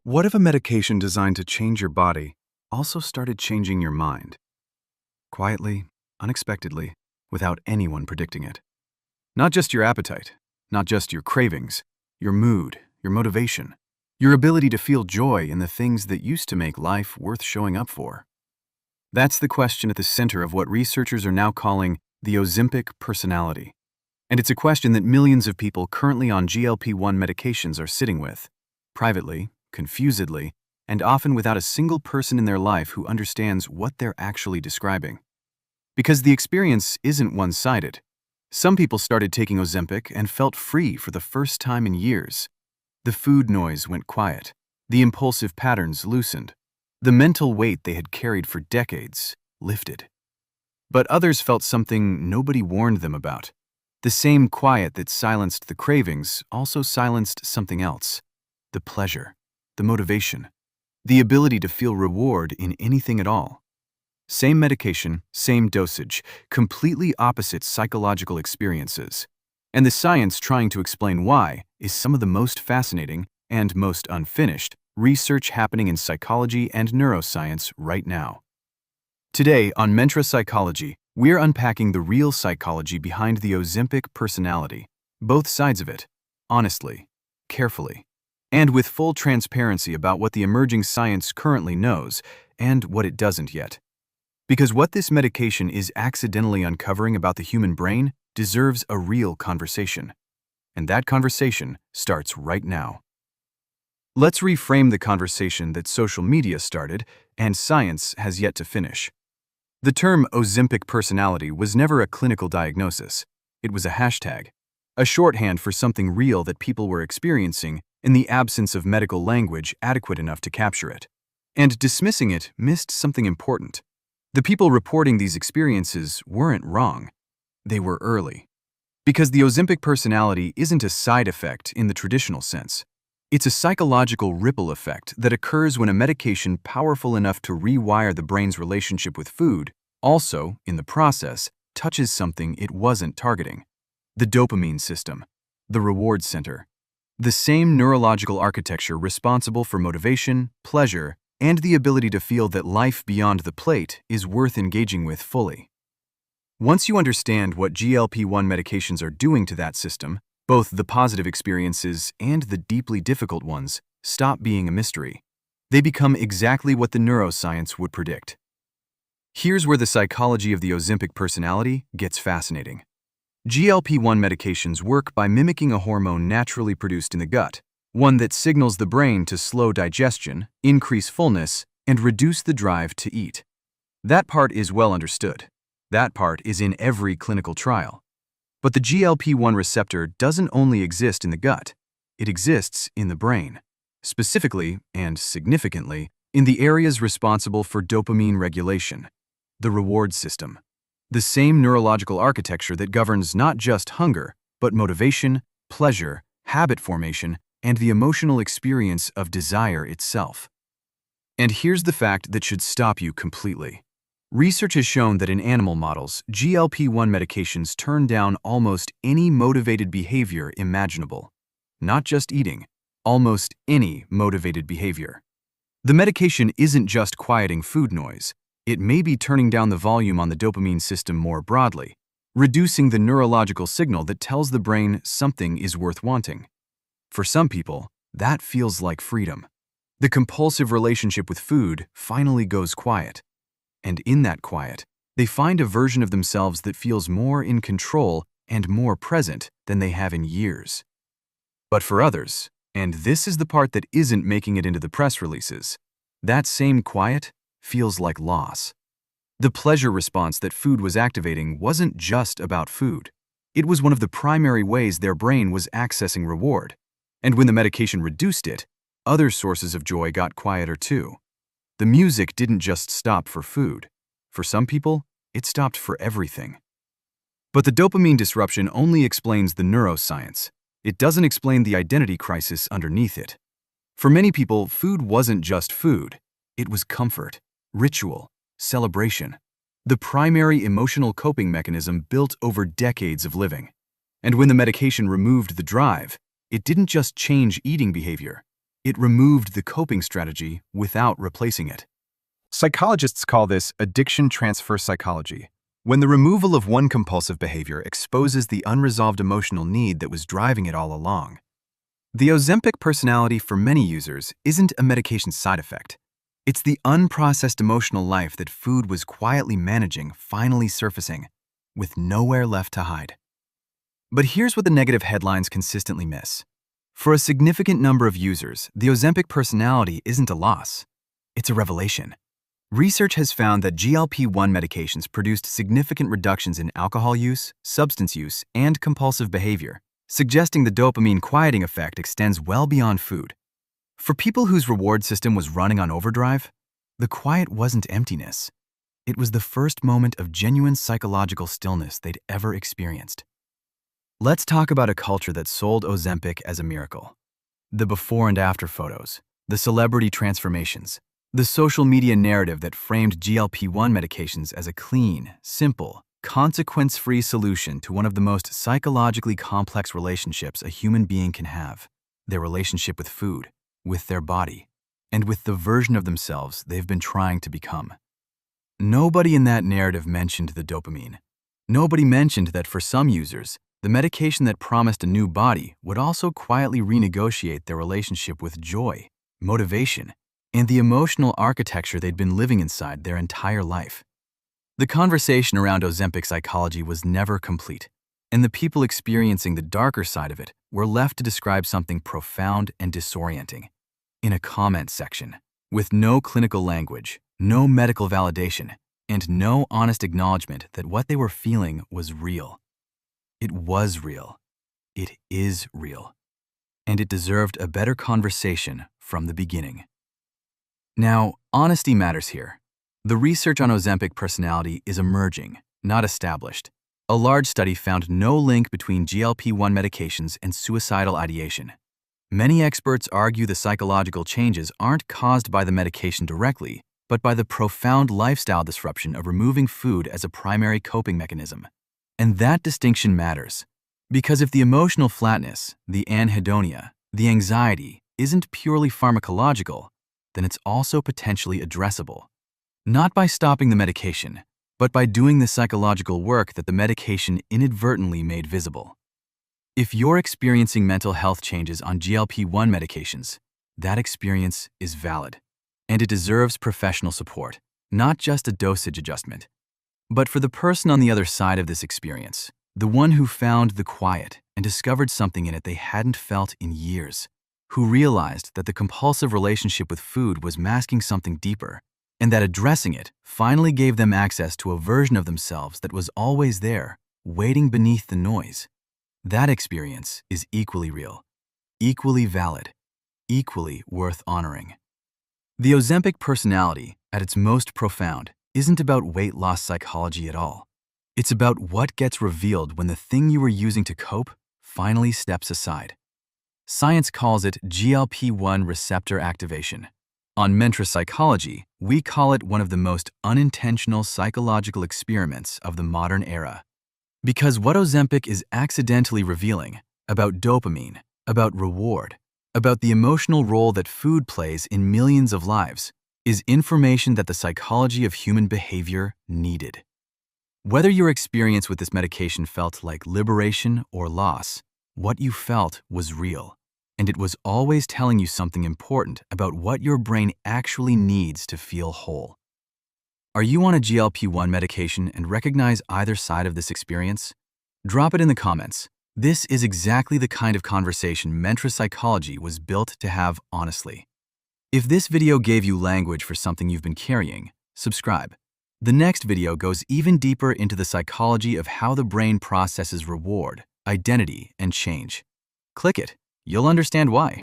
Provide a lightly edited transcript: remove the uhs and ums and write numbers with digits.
What if a medication designed to change your body also started changing your mind? Quietly, unexpectedly, without anyone predicting it. Not just your appetite, not just your cravings, your mood, your motivation, your ability to feel joy in the things that used to make life worth showing up for. That's the question at the center of what researchers are now calling the Ozempic personality. And it's a question that millions of people currently on GLP-1 medications are sitting with, privately, confusedly, and often without a single person in their life who understands what they're actually describing. Because the experience isn't one-sided. Some people started taking Ozempic and felt free for the first time in years. The food noise went quiet. The impulsive patterns loosened. The mental weight they had carried for decades lifted. But others felt something nobody warned them about. The same quiet that silenced the cravings also silenced something else. The pleasure, the motivation, the ability to feel reward in anything at all. Same medication, same dosage, completely opposite psychological experiences. And the science trying to explain why is some of the most fascinating and most unfinished research happening in psychology and neuroscience right now. Today on Mentra Psychology, we're unpacking the real psychology behind the Ozempic personality, both sides of it, honestly, carefully, and with full transparency about what the emerging science currently knows and what it doesn't yet. Because what this medication is accidentally uncovering about the human brain deserves a real conversation. And that conversation starts right now. Let's reframe the conversation that social media started and science has yet to finish. The term Ozempic personality was never a clinical diagnosis. It was a hashtag, a shorthand for something real that people were experiencing in the absence of medical language adequate enough to capture it. And dismissing it missed something important. The people reporting these experiences weren't wrong. They were early. Because the Ozempic personality isn't a side effect in the traditional sense. It's a psychological ripple effect that occurs when a medication powerful enough to rewire the brain's relationship with food also, in the process, touches something it wasn't targeting. The dopamine system, the reward center. The same neurological architecture responsible for motivation, pleasure, and the ability to feel that life beyond the plate is worth engaging with fully. Once you understand what GLP-1 medications are doing to that system, both the positive experiences and the deeply difficult ones stop being a mystery. They become exactly what the neuroscience would predict. Here's where the psychology of the Ozempic personality gets fascinating. GLP-1 medications work by mimicking a hormone naturally produced in the gut, one that signals the brain to slow digestion, increase fullness, and reduce the drive to eat. That part is well understood. That part is in every clinical trial. But the GLP-1 receptor doesn't only exist in the gut, it exists in the brain. Specifically, and significantly, in the areas responsible for dopamine regulation, the reward system. The same neurological architecture that governs not just hunger, but motivation, pleasure, habit formation, and the emotional experience of desire itself. And here's the fact that should stop you completely. Research has shown that in animal models, GLP-1 medications turn down almost any motivated behavior imaginable. Not just eating, almost any motivated behavior. The medication isn't just quieting food noise. It may be turning down the volume on the dopamine system more broadly, reducing the neurological signal that tells the brain something is worth wanting. For some people, that feels like freedom. The compulsive relationship with food finally goes quiet. And in that quiet, they find a version of themselves that feels more in control and more present than they have in years. But for others, and this is the part that isn't making it into the press releases, that same quiet feels like loss. The pleasure response that food was activating wasn't just about food. It was one of the primary ways their brain was accessing reward. And when the medication reduced it, other sources of joy got quieter too. The music didn't just stop for food. For some people, it stopped for everything. But the dopamine disruption only explains the neuroscience. It doesn't explain the identity crisis underneath it. For many people, food wasn't just food. It was comfort, ritual, celebration. The primary emotional coping mechanism built over decades of living. And when the medication removed the drive, it didn't just change eating behavior. It removed the coping strategy without replacing it. Psychologists call this addiction transfer psychology, when the removal of one compulsive behavior exposes the unresolved emotional need that was driving it all along. The Ozempic personality for many users isn't a medication side effect. It's the unprocessed emotional life that food was quietly managing finally surfacing, with nowhere left to hide. But here's what the negative headlines consistently miss. For a significant number of users, the Ozempic personality isn't a loss. It's a revelation. Research has found that GLP-1 medications produced significant reductions in alcohol use, substance use, and compulsive behavior, suggesting the dopamine quieting effect extends well beyond food. For people whose reward system was running on overdrive, the quiet wasn't emptiness. It was the first moment of genuine psychological stillness they'd ever experienced. Let's talk about a culture that sold Ozempic as a miracle. The before and after photos, the celebrity transformations, the social media narrative that framed GLP-1 medications as a clean, simple, consequence-free solution to one of the most psychologically complex relationships a human being can have, their relationship with food, with their body, and with the version of themselves they've been trying to become. Nobody in that narrative mentioned the dopamine. Nobody mentioned that for some users, the medication that promised a new body would also quietly renegotiate their relationship with joy, motivation, and the emotional architecture they'd been living inside their entire life. The conversation around Ozempic psychology was never complete, and the people experiencing the darker side of it were left to describe something profound and disorienting in a comment section, with no clinical language, no medical validation, and no honest acknowledgement that what they were feeling was real. It was real. It is real. And it deserved a better conversation from the beginning. Now, honesty matters here. The research on Ozempic personality is emerging, not established. A large study found no link between GLP-1 medications and suicidal ideation. Many experts argue the psychological changes aren't caused by the medication directly, but by the profound lifestyle disruption of removing food as a primary coping mechanism. And that distinction matters, because if the emotional flatness, the anhedonia, the anxiety, isn't purely pharmacological, then it's also potentially addressable. Not by stopping the medication, but by doing the psychological work that the medication inadvertently made visible. If you're experiencing mental health changes on GLP-1 medications, that experience is valid, and it deserves professional support, not just a dosage adjustment. But for the person on the other side of this experience, the one who found the quiet and discovered something in it they hadn't felt in years, who realized that the compulsive relationship with food was masking something deeper, and that addressing it finally gave them access to a version of themselves that was always there, waiting beneath the noise. That experience is equally real, equally valid, equally worth honoring. The Ozempic personality, at its most profound, isn't about weight loss psychology at all. It's about what gets revealed when the thing you were using to cope finally steps aside. Science calls it GLP-1 receptor activation. On Mentra Psychology, we call it one of the most unintentional psychological experiments of the modern era. Because what Ozempic is accidentally revealing about dopamine, about reward, about the emotional role that food plays in millions of lives, is information that the psychology of human behavior needed. Whether your experience with this medication felt like liberation or loss, what you felt was real, and it was always telling you something important about what your brain actually needs to feel whole. Are you on a GLP-1 medication and recognize either side of this experience? Drop it in the comments. This is exactly the kind of conversation Mentra Psychology was built to have honestly. If this video gave you language for something you've been carrying, subscribe. The next video goes even deeper into the psychology of how the brain processes reward, identity, and change. Click it. You'll understand why.